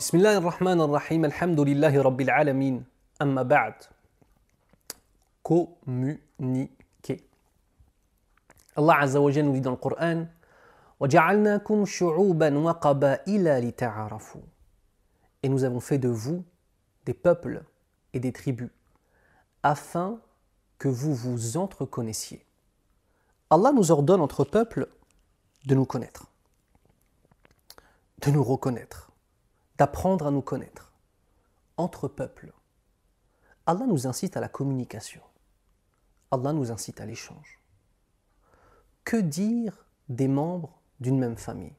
بسم الله الرحمن الرحيم الحمد لله رب العالمين أما بعد communiquer. Allah Azza wa Jalla nous dit dans le Coran وَجَعَلْنَاكُمْ شُعُوبًا وَقَبَائِلَ لِتَعَارَفُوا. Et nous avons fait de vous des peuples et des tribus afin que vous vous entreconnaissiez. Allah nous ordonne entre peuples de nous connaître, de nous reconnaître, d'apprendre à nous connaître. Entre peuples, Allah nous incite à la communication. Allah nous incite à l'échange. Que dire des membres d'une même famille?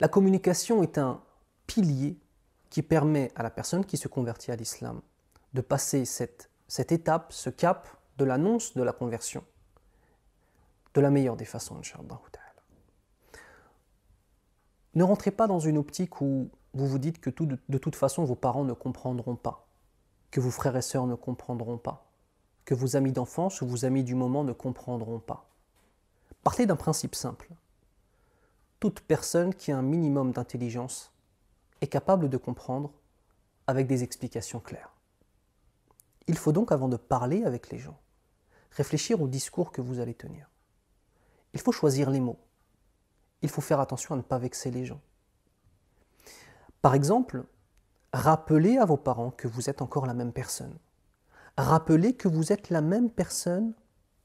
La communication est un pilier qui permet à la personne qui se convertit à l'islam de passer cette étape, ce cap de l'annonce de la conversion de la meilleure des façons, Inch'Allah. Ne rentrez pas dans une optique où vous vous dites que de toute façon vos parents ne comprendront pas, que vos frères et sœurs ne comprendront pas, que vos amis d'enfance ou vos amis du moment ne comprendront pas. Partez d'un principe simple. Toute personne qui a un minimum d'intelligence est capable de comprendre avec des explications claires. Il faut donc, avant de parler avec les gens, réfléchir au discours que vous allez tenir. Il faut choisir les mots. Il faut faire attention à ne pas vexer les gens. Par exemple, rappelez à vos parents que vous êtes encore la même personne. Rappelez que vous êtes la même personne,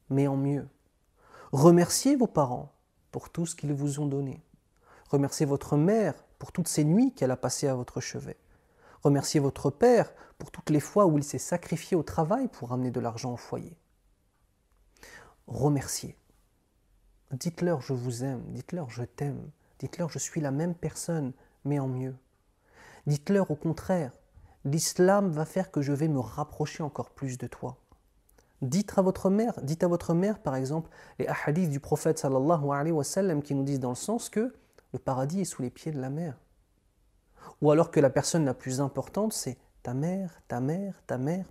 mais en mieux. Remerciez vos parents pour tout ce qu'ils vous ont donné. Remerciez votre mère pour toutes ces nuits qu'elle a passées à votre chevet. Remerciez votre père pour toutes les fois où il s'est sacrifié au travail pour amener de l'argent au foyer. Remerciez. Dites-leur je vous aime, dites-leur je t'aime, dites-leur je suis la même personne, mais en mieux. Dites-leur au contraire, l'islam va faire que je vais me rapprocher encore plus de toi. Dites à votre mère par exemple les hadiths du prophète sallallahu alayhi wa sallam qui nous disent dans le sens que le paradis est sous les pieds de la mère. Ou alors que la personne la plus importante c'est ta mère,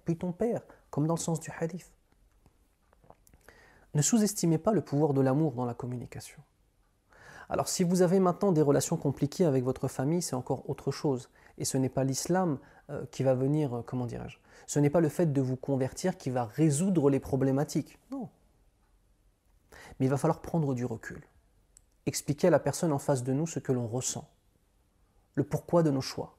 puis ton père, comme dans le sens du hadith. Ne sous-estimez pas le pouvoir de l'amour dans la communication. Alors si vous avez maintenant des relations compliquées avec votre famille, c'est encore autre chose. Et ce n'est pas l'islam qui va venir, ce n'est pas le fait de vous convertir qui va résoudre les problématiques. Non. Mais il va falloir prendre du recul. Expliquer à la personne en face de nous ce que l'on ressent. Le pourquoi de nos choix.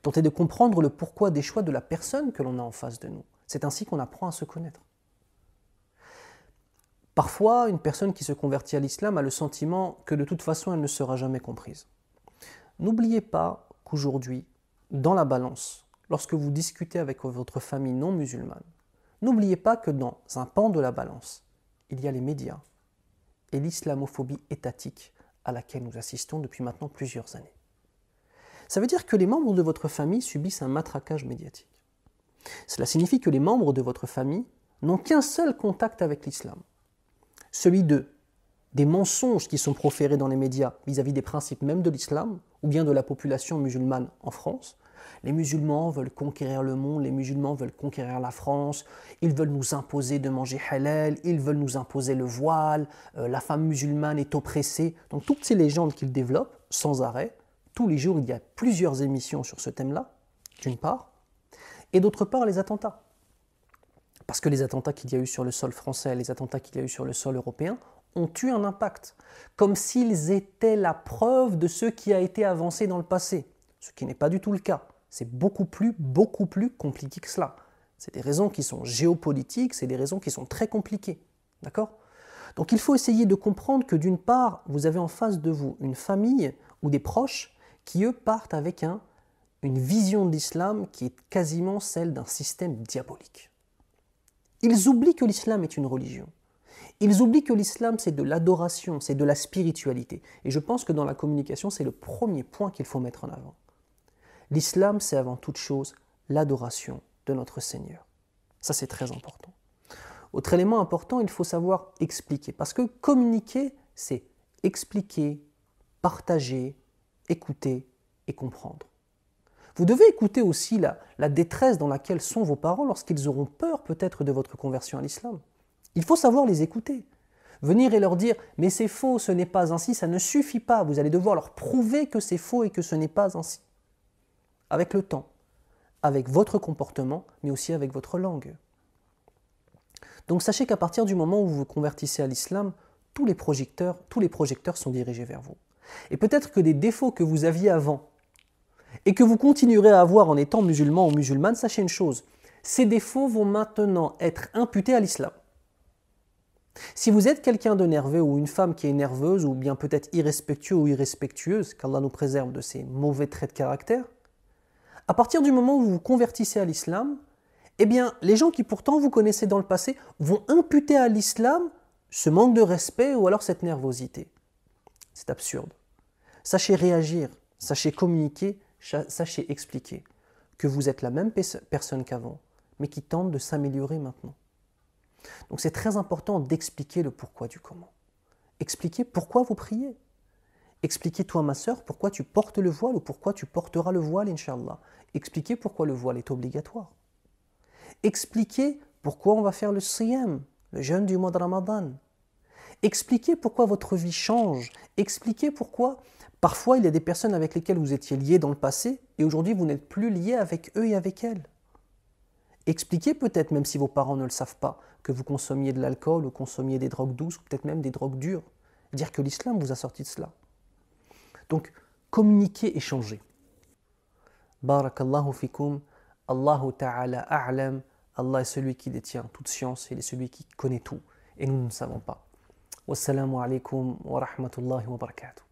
Tenter de comprendre le pourquoi des choix de la personne que l'on a en face de nous. C'est ainsi qu'on apprend à se connaître. Parfois, une personne qui se convertit à l'islam a le sentiment que de toute façon, elle ne sera jamais comprise. N'oubliez pas qu'aujourd'hui, dans la balance, lorsque vous discutez avec votre famille non musulmane, n'oubliez pas que dans un pan de la balance, il y a les médias et l'islamophobie étatique à laquelle nous assistons depuis maintenant plusieurs années. Ça veut dire que les membres de votre famille subissent un matraquage médiatique. Cela signifie que les membres de votre famille n'ont qu'un seul contact avec l'islam. Celui des mensonges qui sont proférés dans les médias vis-à-vis des principes même de l'islam ou bien de la population musulmane en France. Les musulmans veulent conquérir le monde, les musulmans veulent conquérir la France, ils veulent nous imposer de manger halal, ils veulent nous imposer le voile, la femme musulmane est oppressée. Donc toutes ces légendes qu'ils développent sans arrêt, tous les jours il y a plusieurs émissions sur ce thème-là, d'une part, et d'autre part les attentats. Parce que les attentats qu'il y a eu sur le sol français, les attentats qu'il y a eu sur le sol européen, ont eu un impact, comme s'ils étaient la preuve de ce qui a été avancé dans le passé, ce qui n'est pas du tout le cas. C'est beaucoup plus compliqué que cela. C'est des raisons qui sont géopolitiques, c'est des raisons qui sont très compliquées. D'accord ? Donc il faut essayer de comprendre que d'une part, vous avez en face de vous une famille ou des proches qui, eux, partent avec une vision de l'islam qui est quasiment celle d'un système diabolique. Ils oublient que l'islam est une religion. Ils oublient que l'islam, c'est de l'adoration, c'est de la spiritualité. Et je pense que dans la communication, c'est le premier point qu'il faut mettre en avant. L'islam, c'est avant toute chose l'adoration de notre Seigneur. Ça, c'est très important. Autre élément important, il faut savoir expliquer. Parce que communiquer, c'est expliquer, partager, écouter et comprendre. Vous devez écouter aussi la détresse dans laquelle sont vos parents lorsqu'ils auront peur peut-être de votre conversion à l'islam. Il faut savoir les écouter. Venir et leur dire « mais c'est faux, ce n'est pas ainsi », ça ne suffit pas. Vous allez devoir leur prouver que c'est faux et que ce n'est pas ainsi. Avec le temps, avec votre comportement, mais aussi avec votre langue. Donc sachez qu'à partir du moment où vous vous convertissez à l'islam, tous les projecteurs sont dirigés vers vous. Et peut-être que des défauts que vous aviez avant et que vous continuerez à avoir en étant musulman ou musulmane, sachez une chose, ces défauts vont maintenant être imputés à l'islam. Si vous êtes quelqu'un de nerveux ou une femme qui est nerveuse ou bien peut-être irrespectueux ou irrespectueuse, qu'Allah nous préserve de ces mauvais traits de caractère, à partir du moment où vous vous convertissez à l'islam, eh bien, les gens qui pourtant vous connaissaient dans le passé vont imputer à l'islam ce manque de respect ou alors cette nervosité. C'est absurde. Sachez réagir, sachez communiquer, sachez expliquer que vous êtes la même personne qu'avant, mais qui tente de s'améliorer maintenant. Donc c'est très important d'expliquer le pourquoi du comment. Expliquer pourquoi vous priez. Expliquer, toi ma sœur, pourquoi tu portes le voile ou pourquoi tu porteras le voile, Inch'Allah. Expliquer pourquoi le voile est obligatoire. Expliquer pourquoi on va faire le siyam, le jeûne du mois de Ramadan. Expliquer pourquoi votre vie change. Expliquer pourquoi parfois il y a des personnes avec lesquelles vous étiez liés dans le passé et aujourd'hui vous n'êtes plus liés avec eux et avec elles. Expliquez peut-être, même si vos parents ne le savent pas, que vous consommiez de l'alcool ou consommiez des drogues douces ou peut-être même des drogues dures. Dire que l'islam vous a sorti de cela. Donc, communiquer, échanger. Barakallahu fikum, Allahu ta'ala a'lam, Allah est celui qui détient toute science, il est celui qui connaît tout, et nous ne savons pas. Wassalamu alaikum wa rahmatullahi wa barakatuh.